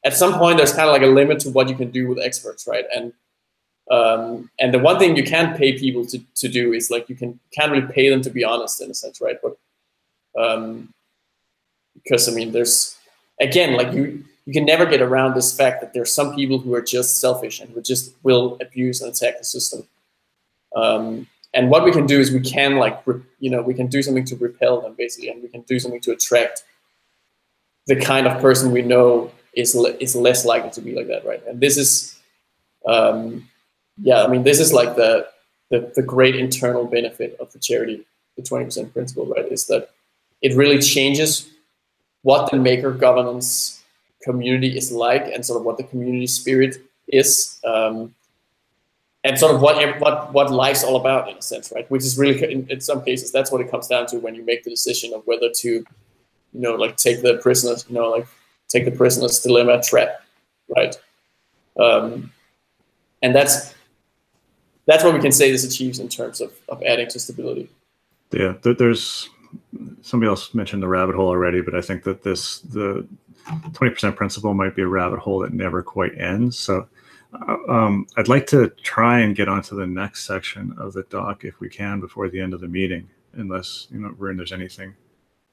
at some point there's kind of like a limit to what you can do with experts, right? And the one thing you can't pay people to do is like you can't really pay them to be honest in a sense, right? But because I mean, there's again like you can never get around this fact that there's some people who are just selfish and who just will abuse and attack the system. And what we can do is we can like, we can do something to repel them basically, and we can do something to attract the kind of person we know is less likely to be like that, right? And this is, yeah, I mean, this is like the great internal benefit of the charity, the 20% principle, right? Is that it really changes what the maker governance community is like, and sort of what the community spirit is, and sort of what life's all about, in a sense, right? Which is really, in some cases, that's what it comes down to when you make the decision of whether to, like take the prisoner's, take the prisoner's dilemma trap, right? And that's what we can say this achieves in terms of adding to stability. Yeah, there's somebody else mentioned the rabbit hole already, but I think that the 20% principle might be a rabbit hole that never quite ends. So I'd like to try and get onto the next section of the doc if we can before the end of the meeting, unless, Rune, there's anything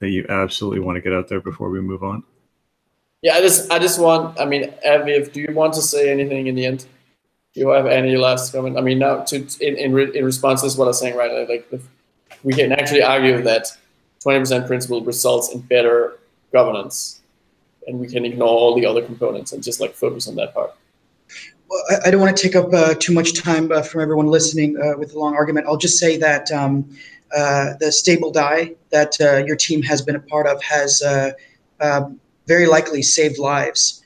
that you absolutely want to get out there before we move on. Yeah, I just want, I mean, Aviv, do you want to say anything in the end? Do you have any last comment? I mean, now in response to what I was saying, right? Like we can actually argue that 20% principle results in better governance, and we can ignore all the other components and just like focus on that part. Well, I don't want to take up too much time from everyone listening with a long argument. I'll just say that the stable DAI that your team has been a part of has very likely saved lives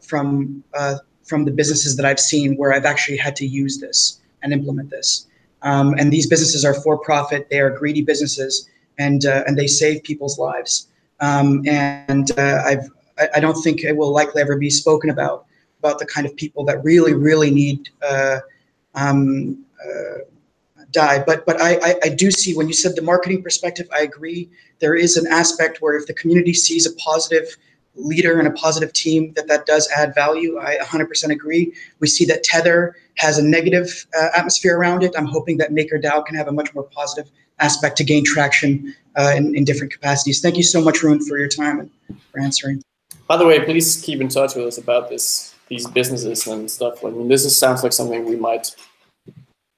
from the businesses that I've seen where I've actually had to use this and implement this. And these businesses are for profit. They are greedy businesses, and they save people's lives. I don't think it will likely ever be spoken about the kind of people that really need DAI. But I do see, when you said the marketing perspective, I agree. There is an aspect where if the community sees a positive leader and a positive team, that does add value. I 100% agree. We see that Tether has a negative atmosphere around it. I'm hoping that MakerDAO can have a much more positive aspect to gain traction in different capacities. Thank you so much, Rune, for your time and for answering. By the way, please keep in touch with us about these businesses and stuff. I mean, this sounds like something we might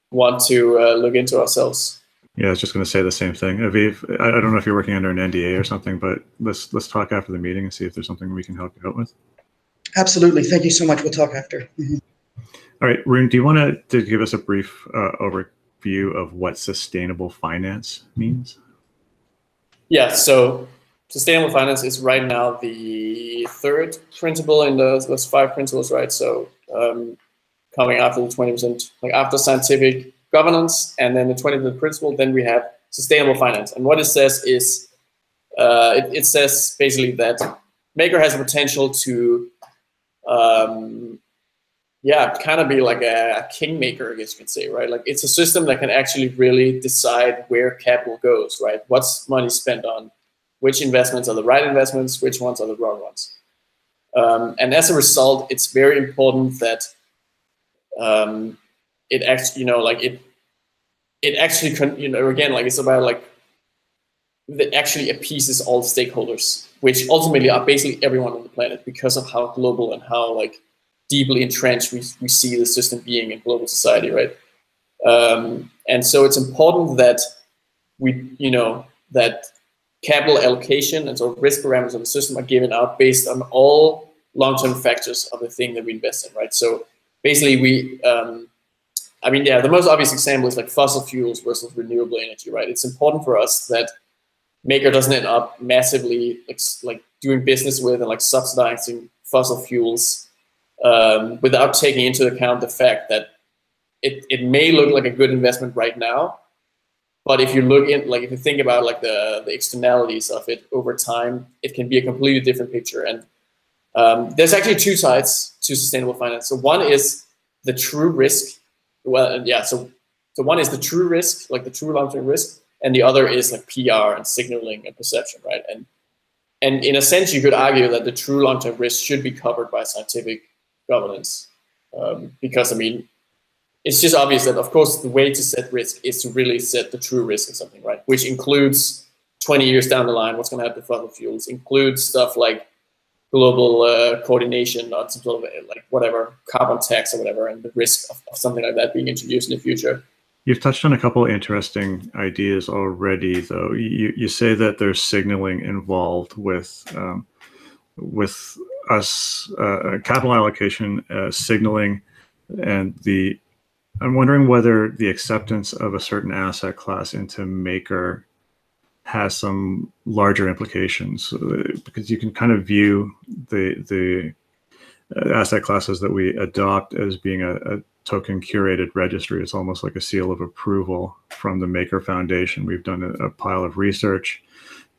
want to look into ourselves. Yeah, I was just going to say the same thing. Aviv, I don't know if you're working under an NDA or something, but let's talk after the meeting and see if there's something we can help you out with. Absolutely. Thank you so much. We'll talk after. Mm-hmm. All right, Rune, do you want to give us a brief overview of what sustainable finance means? Yeah, so sustainable finance is right now the third principle in those 5 principles, right? So coming after the 20%, like after scientific governance and then the 20% principle, then we have sustainable finance. And what it says is, it says basically that Maker has the potential to, kind of be like a kingmaker, I guess you could say, right? Like it's a system that can actually really decide where capital goes, right? What's money spent on, which investments are the right investments, which ones are the wrong ones. And as a result, it's very important that it actually, it actually, again, like it's about like, that actually appeases all stakeholders, which ultimately are basically everyone on the planet, because of how global and how like deeply entrenched we see the system being in global society, right? And so it's important that that capital allocation and sort of risk parameters of the system are given out based on all long-term factors of the thing that we invest in, right? So basically the most obvious example is like fossil fuels versus renewable energy, right? It's important for us that Maker doesn't end up massively like doing business with and like subsidizing fossil fuels without taking into account the fact that it may look like a good investment right now, but if you look in, like if you think about like the externalities of it over time, it can be a completely different picture. And there's actually 2 sides to sustainable finance. So one is the true risk. Well, yeah. So one is the true risk, like the true long-term risk, and the other is like PR and signaling and perception, right? And in a sense, you could argue that the true long-term risk should be covered by scientific governance, because I mean, it's just obvious that of course the way to set risk is to really set the true risk of something, right? Which includes 20 years down the line, what's going to happen to fossil fuels, includes stuff like global coordination on some sort of like whatever carbon tax or whatever, and the risk of something like that being introduced in the future. You've touched on a couple of interesting ideas already, though. You say that there's signaling involved with us, capital allocation, signaling, and the I'm wondering whether the acceptance of a certain asset class into Maker has some larger implications, because you can kind of view the asset classes that we adopt as being a token curated registry. It's almost like a seal of approval from the Maker Foundation. We've done a pile of research.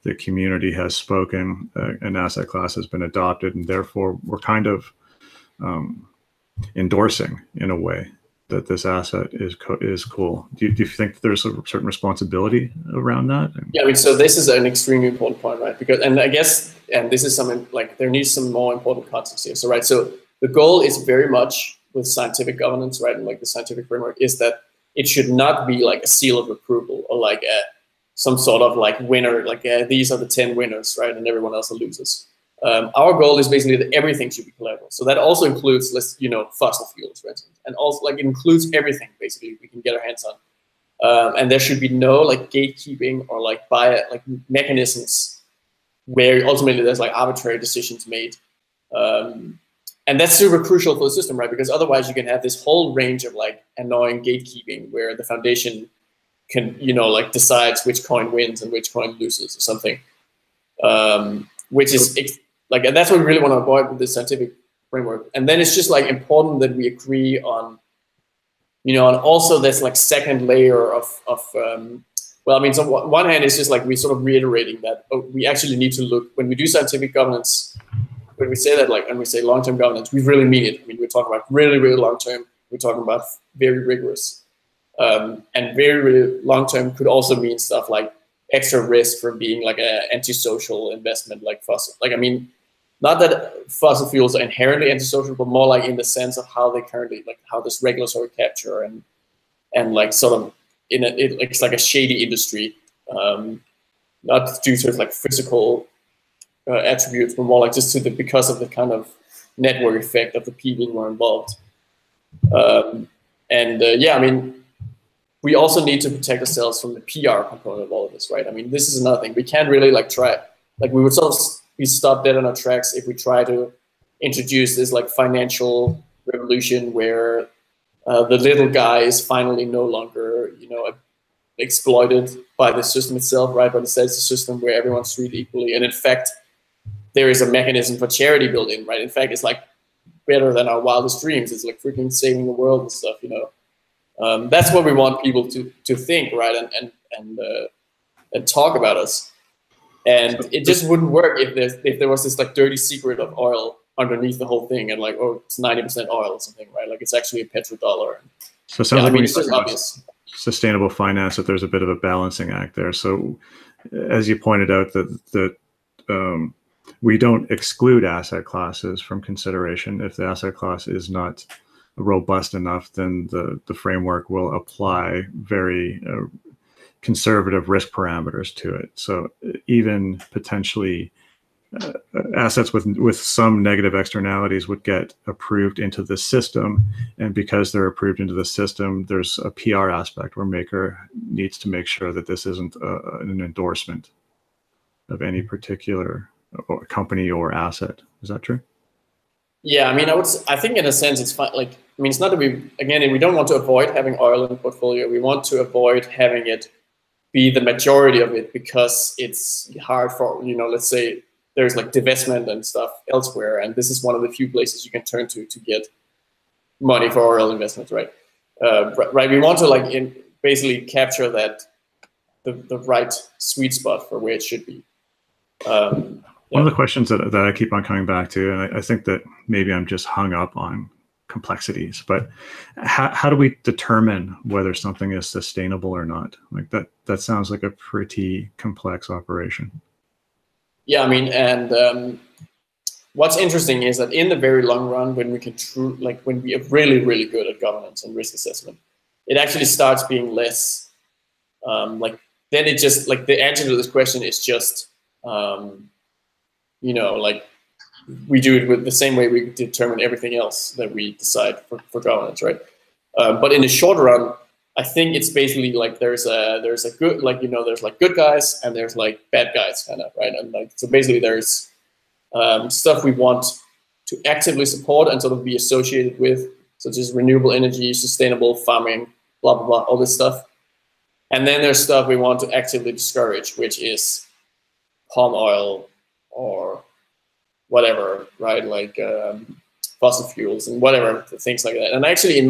The community has spoken. An asset class has been adopted, and therefore we're kind of endorsing, in a way, that this asset is cool. Do you think that there's a certain responsibility around that? Yeah, I mean, so this is an extremely important point, right? Because, and I guess, and this is something like there needs some more important context here. So, right, so the goal is very much with scientific governance, right, and like the scientific framework, is that it should not be like a seal of approval or like some sort of like winner, like these are the 10 winners, right, and everyone else are losers. Our goal is basically that everything should be collateral. So that also includes, fossil fuels, for instance, and also like it includes everything basically we can get our hands on. And there should be no like gatekeeping or like mechanisms where ultimately there's like arbitrary decisions made. And that's super crucial for the system, right? Because otherwise you can have this whole range of like annoying gatekeeping where the foundation can, like decides which coin wins and which coin loses or something. Which is like, and that's what we really want to avoid with this scientific framework. And then it's just like important that we agree on, and also this like second layer of well, I mean, so on one hand, it's just like we sort of reiterating that we actually need to look, when we do scientific governance, when we say that, like, and we say long-term governance, we really mean it. I mean, we're talking about really, really long-term. We're talking about very rigorous. And very, really long-term could also mean stuff like extra risk from being like an antisocial investment, like fossil. Like, I mean, not that fossil fuels are inherently antisocial, but more like in the sense of how they currently, like how this regulatory capture and like sort of it's like a shady industry, not due to like physical attributes, but more like just because of the kind of network effect of the people who are involved. Yeah, I mean, we also need to protect ourselves from the PR component of all of this, right? I mean, this is another thing. We can't really like try, like we would sort of be stopped dead on our tracks if we try to introduce this like financial revolution where the little guy is finally no longer, exploited by the system itself, right? But instead it's a system where everyone's treated equally. And in fact, there is a mechanism for charity built in, right? In fact, it's like better than our wildest dreams. It's like freaking saving the world and stuff, That's what we want people to think, right? And talk about us. And it just wouldn't work if there was this like dirty secret of oil underneath the whole thing, and like, oh, it's 90% oil or something, right? Like it's actually a petrodollar. So it sounds like it's just obvious. Sustainable finance, that there's a bit of a balancing act there. So as you pointed out, that we don't exclude asset classes from consideration. If the asset class is not robust enough, then the framework will apply very conservative risk parameters to it. So even potentially assets with some negative externalities would get approved into the system, and because they're approved into the system, there's a PR aspect where Maker needs to make sure that this isn't an endorsement of any particular company or asset. Is that true? Yeah, I mean, I think in a sense it's fine. Like, I mean, it's not that we don't want to avoid having oil in the portfolio. We want to avoid having it be the majority of it because it's hard for, let's say there's like divestment and stuff elsewhere, and this is one of the few places you can turn to get money for oil investments, right? Right. We want to basically capture that the right sweet spot for where it should be. One of the questions that I keep on coming back to, and I think that maybe I'm just hung up on complexities, but how do we determine whether something is sustainable or not? Like that sounds like a pretty complex operation. Yeah, I mean, and what's interesting is that in the very long run, when we can when we are really, really good at governance and risk assessment, it actually starts being less then it just the answer to this question is just we do it with the same way we determine everything else that we decide for governance, right? But in the short run, I think it's basically there's a good there's good guys and there's bad guys, kind of, right? And so basically there's stuff we want to actively support and sort of be associated with, such as renewable energy, sustainable farming, blah, blah, blah, all this stuff. And then there's stuff we want to actively discourage, which is palm oil or whatever, right? Like fossil fuels and whatever, things like that. And actually,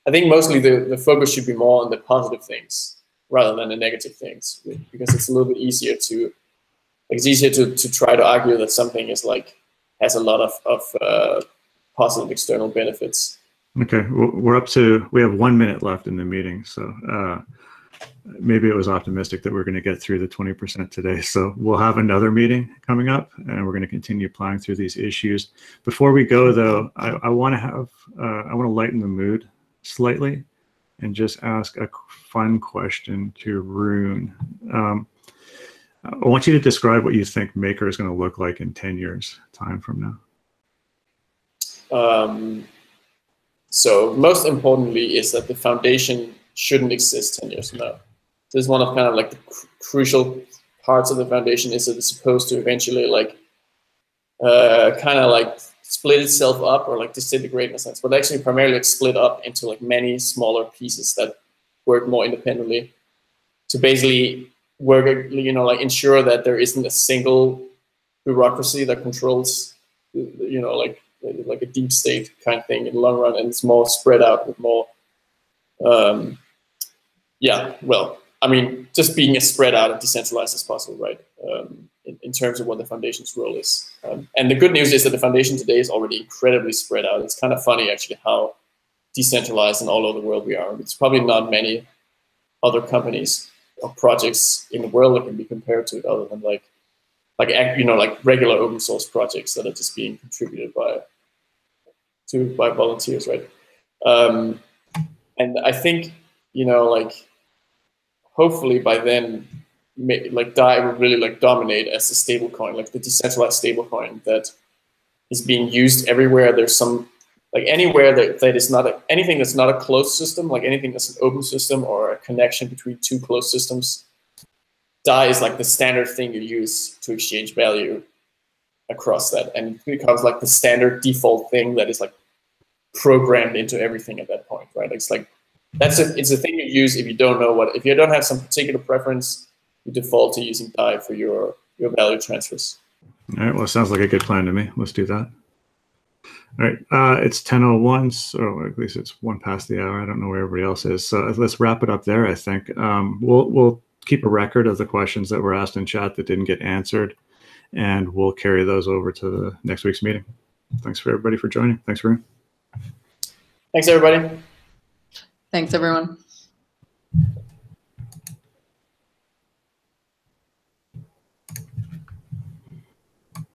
I think mostly the focus should be more on the positive things rather than the negative things, because it's a little bit easier to, it's easier to try to argue that something is like, has a lot of positive external benefits. Okay, we're up to, we have 1 minute left in the meeting, so maybe it was optimistic that we're going to get through the 20% today. So we'll have another meeting coming up, and we're going to continue plowing through these issues. Before we go, though, I want to lighten the mood slightly and just ask a fun question to Rune. I want you to describe what you think Maker is going to look like in 10 years time from now. So most importantly is that the foundation shouldn't exist 10 years from now. This is one of kind of like the crucial parts of the foundation, is that it's supposed to eventually like kind of like split itself up or like disintegrate in a sense, but actually primarily like split up into like many smaller pieces that work more independently to basically work, you know, like ensure that there isn't a single bureaucracy that controls, you know, like a deep state kind of thing in the long run, and it's more spread out with more, yeah, well, I mean, just being as spread out and decentralized as possible, right? In terms of what the foundation's role is. And the good news is that the foundation today is already incredibly spread out. It's kind of funny actually how decentralized and all over the world we are. It's probably not many other companies or projects in the world that can be compared to it, other than like you know, like regular open source projects that are just being contributed by volunteers, right? And I think, you know, like hopefully by then, like DAI will really like dominate as a stable coin, like the decentralized stable coin that is being used everywhere. There's some, like anywhere that is not anything that's not a closed system, like anything that's an open system or a connection between two closed systems, DAI is like the standard thing you use to exchange value across that, and it becomes like the standard default thing that is like programmed into everything at that point, right? It's like it's a thing you use if you don't know if you don't have some particular preference, you default to using DAI for your value transfers. All right, well, it sounds like a good plan to me. Let's do that. All right, it's 10:01, so at least it's 1 past the hour. I don't know where everybody else is, so let's wrap it up there. I think we'll keep a record of the questions that were asked in chat that didn't get answered, and we'll carry those over to the next week's meeting. Thanks for everybody for joining. Thanks, Rune. Thanks, everybody. Thanks, everyone.